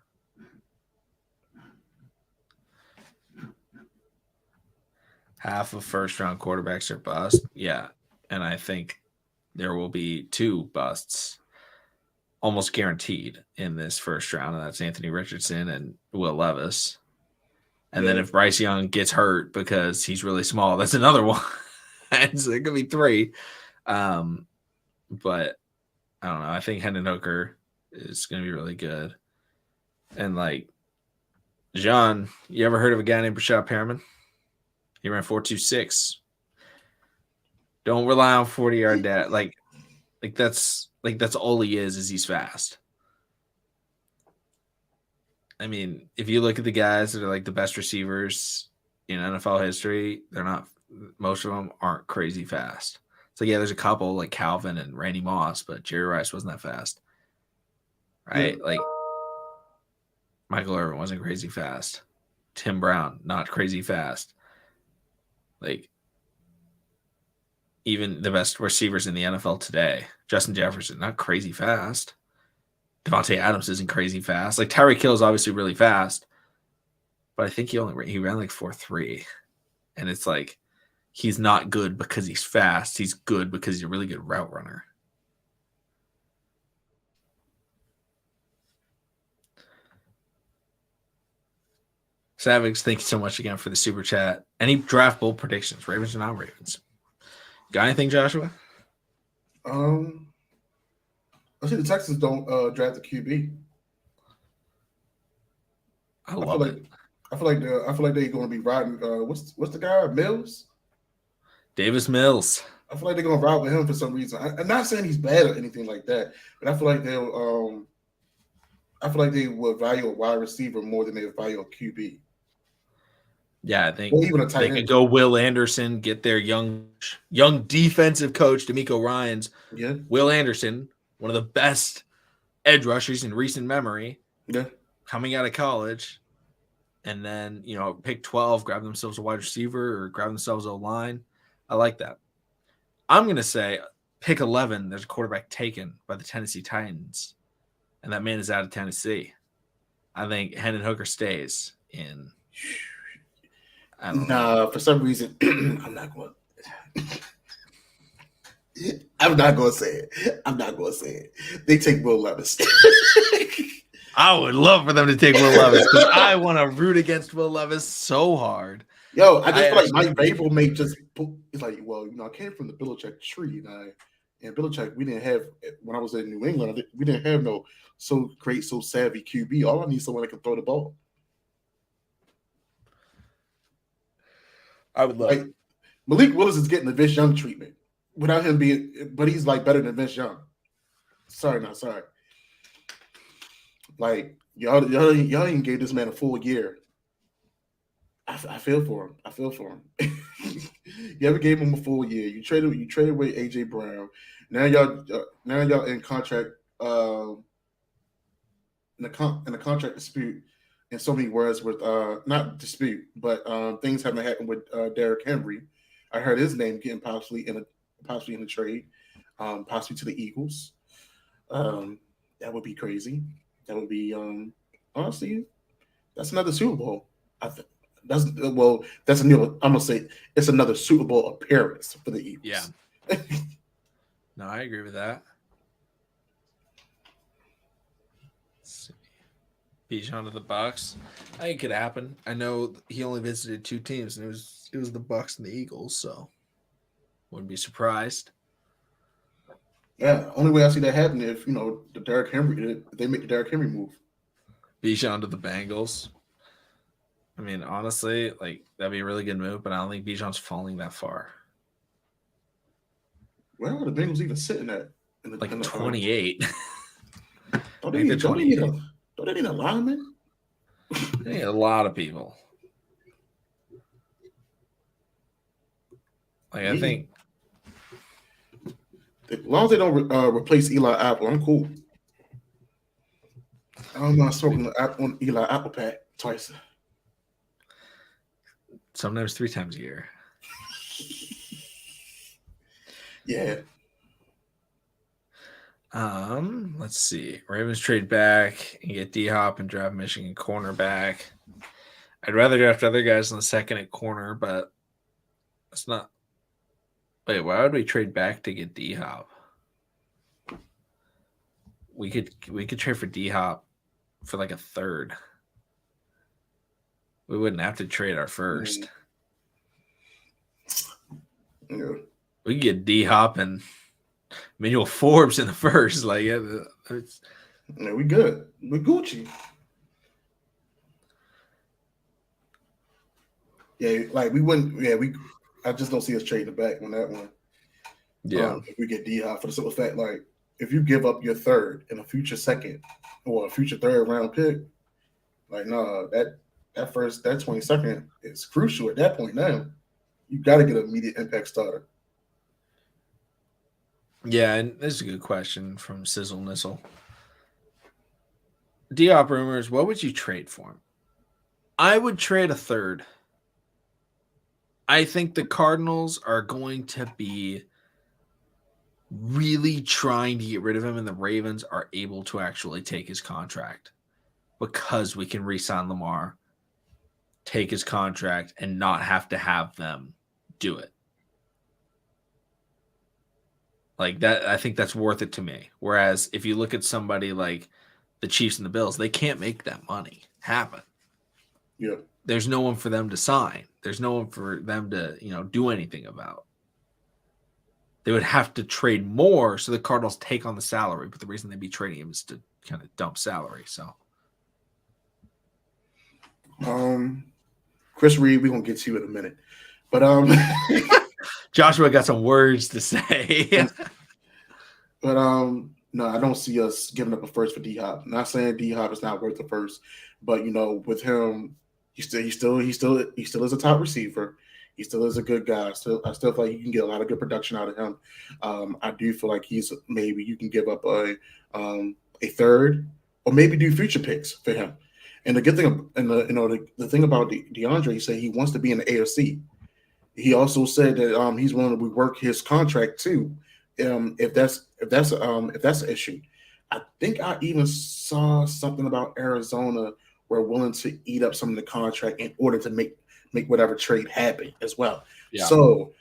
Half of first-round quarterbacks are bust. Yeah, and I think there will be 2 busts almost guaranteed in this first round, and that's Anthony Richardson and Will Levis. And then if Bryce Young gets hurt because he's really small, that's another one. So it could be 3. But I don't know. I think Hendon Hooker is going to be really good. And like, John, you ever heard of a guy named Rashad Perriman? He ran 4.26. Don't rely on 40-yard data. Like that's all he is he's fast. I mean, if you look at the guys that are like the best receivers in NFL history, they're not. Most of them aren't crazy fast. So yeah, there's a couple like Calvin and Randy Moss, but Jerry Rice wasn't that fast, right? Yeah. Like Michael Irvin wasn't crazy fast. Tim Brown, not crazy fast. Like even the best receivers in the NFL today, Justin Jefferson, not crazy fast. Devontae Adams isn't crazy fast. Like Tyreek Hill is obviously really fast, but I think he ran like 4.3, and it's like he's not good because he's fast. He's good because he's a really good route runner. Savage, thank you so much again for the super chat. Any draft bold predictions? Ravens or not Ravens? Got anything, Joshua? I see the Texans don't draft the QB. I love it. I feel like they're going to be riding. What's the guy? Mills. Davis Mills. I feel like they're going to ride with him for some reason. I'm not saying he's bad or anything like that, but I feel like they'll. I feel like they will value a wide receiver more than they value a QB. Yeah, I think even they could go Will Anderson, get their young defensive coach, D'Amico Ryans. Yeah. Will Anderson, one of the best edge rushers in recent memory. Yeah. Coming out of college. And then, pick 12, grab themselves a wide receiver or grab themselves a line. I like that. I'm going to say pick 11, there's a quarterback taken by the Tennessee Titans. And that man is out of Tennessee. I think Hendon Hooker stays in. I don't know. For some reason, I'm not going to say it. They take Will Levis. I would love for them to take Will Levis because I want to root against Will Levis so hard. Yo, I just feel like Mike Vrabel may just it's like, well, I came from the Belichick tree, and Belichick, we didn't have, when I was in New England, we didn't have no so great, so savvy QB. All I need is someone that can throw the ball. I would love it. Malik Willis is getting the Vince Young treatment without him being, but he's like better than Vince Young. Sorry. Like y'all even gave this man a full year. I feel for him. You ever gave him a full year? You traded away AJ Brown. Now y'all in contract in a contract dispute. In so many words, with not dispute, but things haven't happened with Derrick Henry. I heard his name getting possibly in a trade, possibly to the Eagles. That would be crazy. That would be honestly, that's another Super Bowl. I think that's a new. I'm gonna say it's another Super Bowl appearance for the Yeah. Eagles. No, I agree with that. Let's see. Bijan to the Bucks. I think it could happen. I know he only visited 2 teams, and it was the Bucks and the Eagles, so wouldn't be surprised. Yeah, only way I see that happening if the Derrick Henry if they make the Derrick Henry move. Bijan to the Bengals. I mean, honestly, like that'd be a really good move, but I don't think Bijan's falling that far. Where are the Bengals even sitting at? Like 28. Don't I they think they're need, don't they need a 28. don't they need a lineman? They need a lot of people. Like I think As long as they don't replace Eli Apple, I'm cool. I'm not smoking on Eli Apple pack twice. sometimes 3 times a year. Yeah. Let's see. Ravens trade back and get D-Hop and draft Michigan cornerback. I'd rather draft other guys in the second at corner, but it's not. Wait, why would we trade back to get D-Hop? We could trade for D-Hop for like a third. We wouldn't have to trade our first. Yeah. We could get D-Hop and Manuel Forbes in the first. Like, Yeah, we good. We're Gucci. Yeah, like we wouldn't. Yeah, I just don't see us trading back on that one. Yeah. If we get D-Hop for the simple fact, like if you give up your third and a future second or a future third round pick, like no, that 22nd is crucial at that point. Now you got to get an immediate impact starter. Yeah, and this is a good question from Sizzle Nissel. D-Hop rumors, what would you trade for him? I would trade a third. I think the Cardinals are going to be really trying to get rid of him, and the Ravens are able to actually take his contract because we can re-sign Lamar, take his contract, and not have to have them do it. Like that, I think that's worth it to me. Whereas if you look at somebody like the Chiefs and the Bills, they can't make that money happen. Yeah. There's no one for them to sign. There's no one for them to, do anything about. They would have to trade more so the Cardinals take on the salary. But the reason they'd be trading him is to kind of dump salary. So, Chris Reed, we're gonna get to you in a minute, but Joshua got some words to say. But no, I don't see us giving up a first for D-Hop. Not saying D-Hop is not worth the first, but with him, he still is a top receiver. He still is a good guy. I still feel like you can get a lot of good production out of him. I do feel like maybe you can give up a third, or maybe do future picks for him. And the good thing, and the thing about DeAndre, he said he wants to be in the AFC. He also said that he's willing to rework his contract too, if that's an issue. I think I even saw something about Arizona were willing to eat up some of the contract in order to make whatever trade happen as well. Yeah. So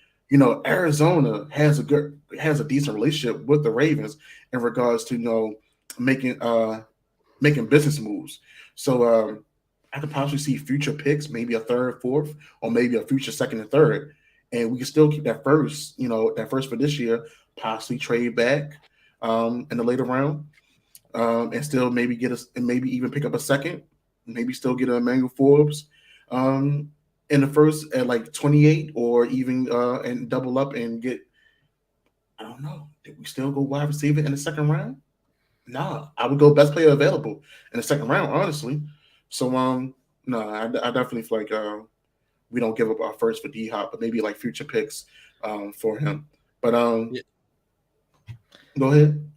Arizona has a decent relationship with the Ravens in regards to making business moves. So I could possibly see future picks, maybe a third, fourth, or maybe a future second and third, and we can still keep that first, that first for this year, possibly trade back in the later round, and still maybe maybe even pick up a second, maybe still get a Emmanuel Forbes in the first at like 28, or even and double up and get, I don't know, did we still go wide receiver in the second round? Nah, I would go best player available in the second round, honestly. So no, I definitely feel like we don't give up our first for D-Hop, but maybe like future picks for him. But Yeah. Go ahead.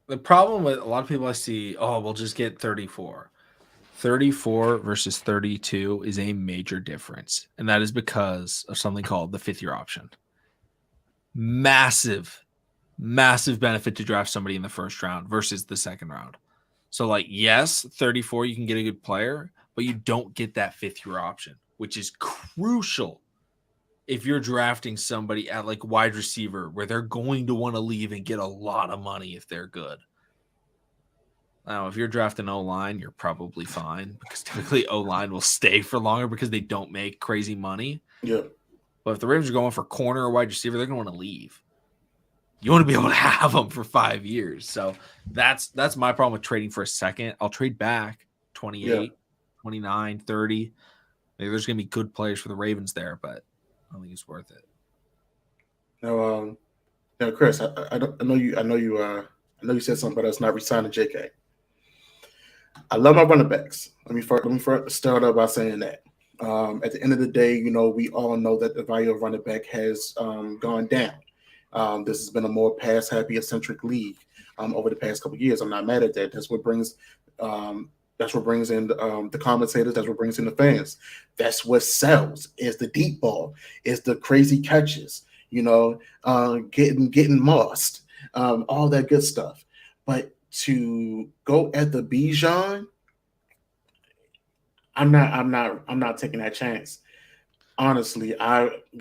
The problem with a lot of people I see, we'll just get 34. 34 versus 32 is a major difference, and that is because of something called the 5th-year option. Massive massive benefit to draft somebody in the first round versus the second round. So, like, yes, 34, you can get a good player, but you don't get that fifth-year option, which is crucial if you're drafting somebody at, like, wide receiver where they're going to want to leave and get a lot of money if they're good. Now, if you're drafting O-line, you're probably fine because typically O-line will stay for longer because they don't make crazy money. Yeah. But if the Ravens are going for corner or wide receiver, they're going to want to leave. You want to be able to have them for 5 years. So that's my problem with trading for a second. I'll trade back 28, 29, 30. Maybe there's going to be good players for the Ravens there, but I don't think it's worth it. Now, Chris, I know you said something about us not resigning JK. I love my running backs. Let me first start out by saying that. At the end of the day, we all know that the value of running back has gone down. This has been a more pass-happy, centric league over the past couple of years. I'm not mad at that. That's what brings in the commentators. That's what brings in the fans. That's what sells. Is the deep ball. Is the crazy catches. Getting mossed. All that good stuff. But to go at the Bijan, I'm not taking that chance. Honestly,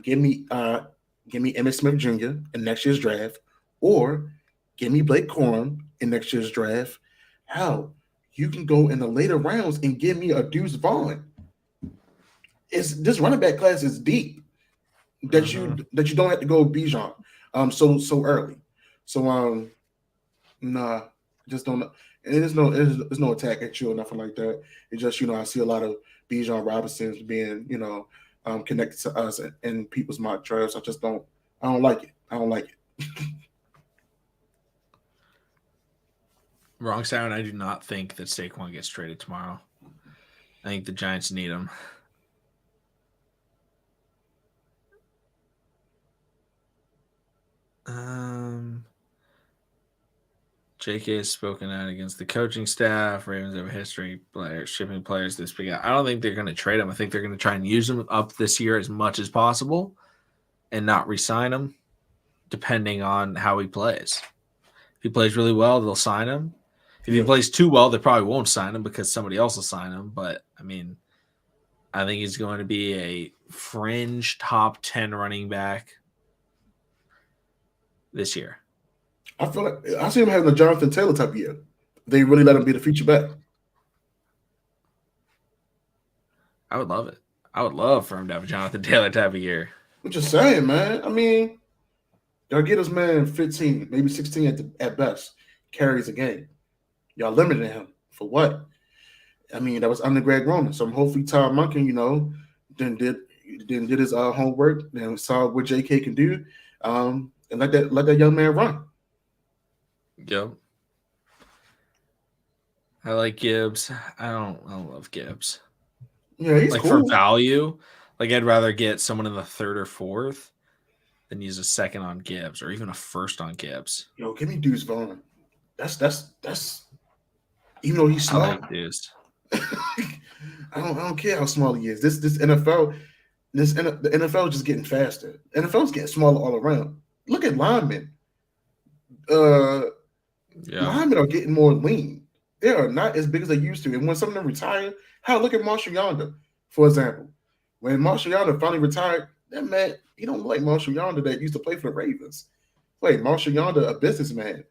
give me Emmitt Smith Jr. in next year's draft, or give me Blake Corum in next year's draft. Hell, you can go in the later rounds and give me a Deuce Vaughn. This running back class is deep that you don't have to go Bijan so early. So nah, just don't. And there's no attack at you or nothing like that. It's just I see a lot of Bijan Robinsons being connected to us in people's mock drafts. I don't like it. I don't like it. Wrong sound. I do not think that Saquon gets traded tomorrow. I think the Giants need him. JK has spoken out against the coaching staff. Ravens have a history shipping players this big. I don't think they're going to trade him. I think they're going to try and use him up this year as much as possible and not re-sign him, depending on how he plays. If he plays really well, they'll sign him. If he plays too well, they probably won't sign him because somebody else will sign him. But, I mean, I think he's going to be a fringe top 10 running back this year. I feel like I see him having a Jonathan Taylor type of year. They really let him be the feature back. I would love it. I would love for him to have a Jonathan Taylor type of year. I'm just saying, man. I mean, y'all get this man 15, maybe 16 at best carries a game. Y'all limited him for what? I mean, that was under Greg Roman. So hopefully Todd Monken, then did his homework, then saw what JK can do, and let that young man run. Yep. I like Gibbs. I don't love Gibbs. Yeah, he's like cool. For value. Like I'd rather get someone in the third or fourth than use a second on Gibbs or even a first on Gibbs. Give me Deuce Vaughn. That's even though he's small. I like Deuce. I don't care how small he is. This NFL, the NFL is just getting faster. NFL's getting smaller all around. Look at linemen. Linemen are getting more lean. They are not as big as they used to. And when some of them retire, look at Marshall Yonder, for example. When Marshall Yonder finally retired, that man, he don't look like Marshall Yonder that used to play for the Ravens. Wait, Marshall Yonder, a businessman.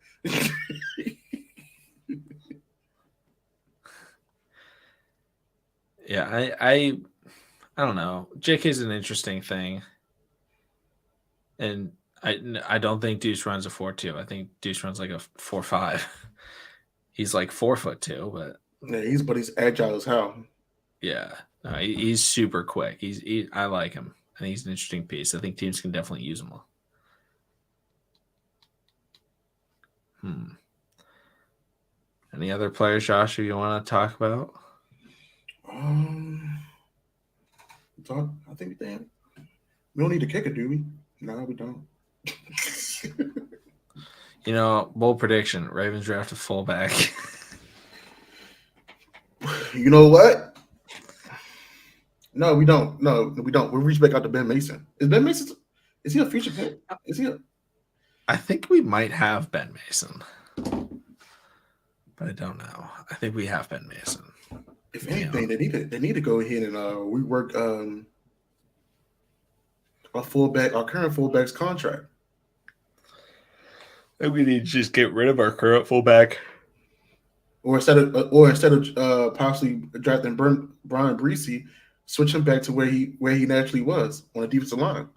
Yeah, I don't know. JK's an interesting thing. And I don't think Deuce runs a 4.2. I think Deuce runs like a 4.5. He's like 4'2", but yeah, he's agile as hell. Yeah, he's super quick. I like him. I think he's an interesting piece. I think teams can definitely use him well. Any other players, Josh, you want to talk about? I think we don't need a kicker, do we? No, we don't. Bold prediction: Ravens draft a fullback. You know what? No, we don't. No, we don't. We'll reach back out to Ben Mason. Is Ben Mason? Is he a future pick? Is he? I think we might have Ben Mason, but I don't know. I think we have Ben Mason. If anything, they need to go ahead and rework our current fullback's contract. I think we need to just get rid of our current fullback, or instead of possibly drafting Brian Breesy, switch him back to where he naturally was on the defensive line.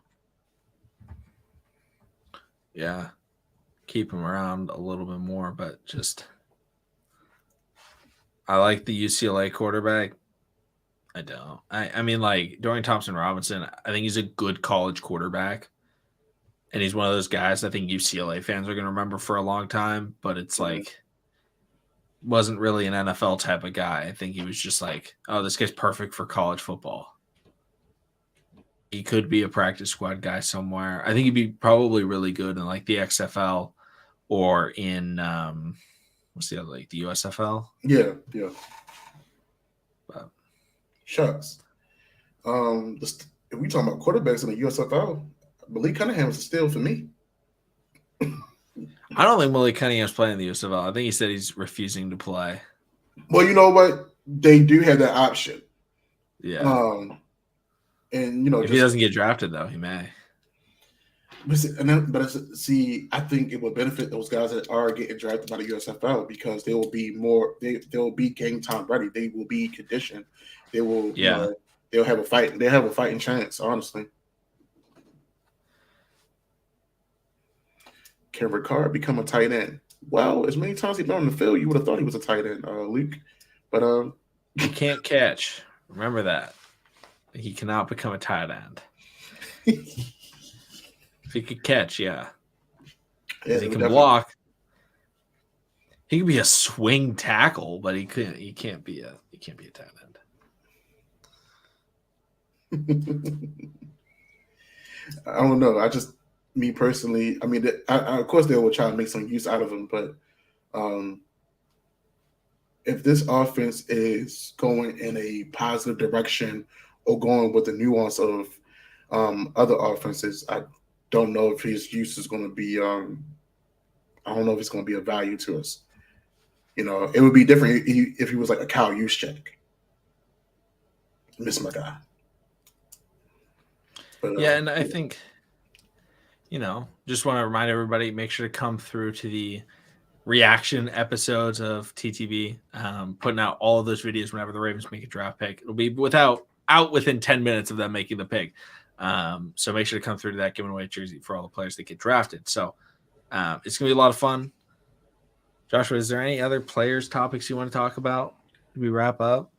Yeah, keep him around a little bit more, but just I like the UCLA quarterback. I don't. I mean, like Dorian Thompson-Robinson, I think he's a good college quarterback. And he's one of those guys I think UCLA fans are going to remember for a long time, but it's like wasn't really an NFL type of guy. I think he was just like, oh, this guy's perfect for college football. He could be a practice squad guy somewhere. I think he'd be probably really good in like the XFL or in what's the other, like the USFL? Yeah. But shucks. If we talking about quarterbacks in the USFL, Malik Cunningham is a steal for me. I don't think Malik Cunningham's playing in the USFL. I think he said he's refusing to play. Well, you know what? They do have that option. Yeah. And if he doesn't get drafted, though, he may. But see, I think it will benefit those guys that are getting drafted by the USFL because they will be they'll be game time ready. They will be conditioned. They will. They'll have a fight. They have a fighting chance. Honestly. Can Ricard become a tight end? Well, as many times he's been on the field, you would have thought he was a tight end, Luke. But he can't catch. Remember that. He cannot become a tight end. If he could catch, yeah. He can block. He could be a swing tackle, but he can't be a tight end. I don't know. Me personally, I mean, of course they will try to make some use out of him, but if this offense is going in a positive direction or going with the nuance of other offenses, I don't know if his use is going to be. I don't know if it's going to be a value to us. It would be different if he was like a Kyle Juszczyk. Miss my guy. But, yeah, and I think. Just want to remind everybody, make sure to come through to the reaction episodes of TTB, putting out all of those videos whenever the Ravens make a draft pick. It'll be out within 10 minutes of them making the pick. So make sure to come through to that, giving away a jersey for all the players that get drafted. So it's going to be a lot of fun. Joshua, is there any other players, topics you want to talk about? Do we wrap up?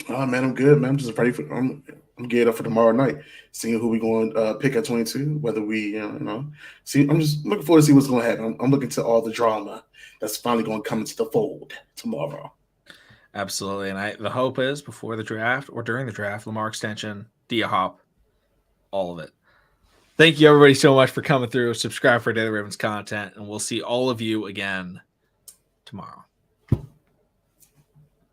Oh, man, I'm good, man. I'm just ready I'm geared up for tomorrow night, seeing who we going to pick at 22, whether we, see, I'm just looking forward to see what's going to happen. I'm looking to all the drama that's finally going to come into the fold tomorrow. Absolutely. And the hope is before the draft or during the draft, Lamar extension, Dia Hop, all of it. Thank you, everybody, so much for coming through. Subscribe for Daily Ravens content, and we'll see all of you again tomorrow.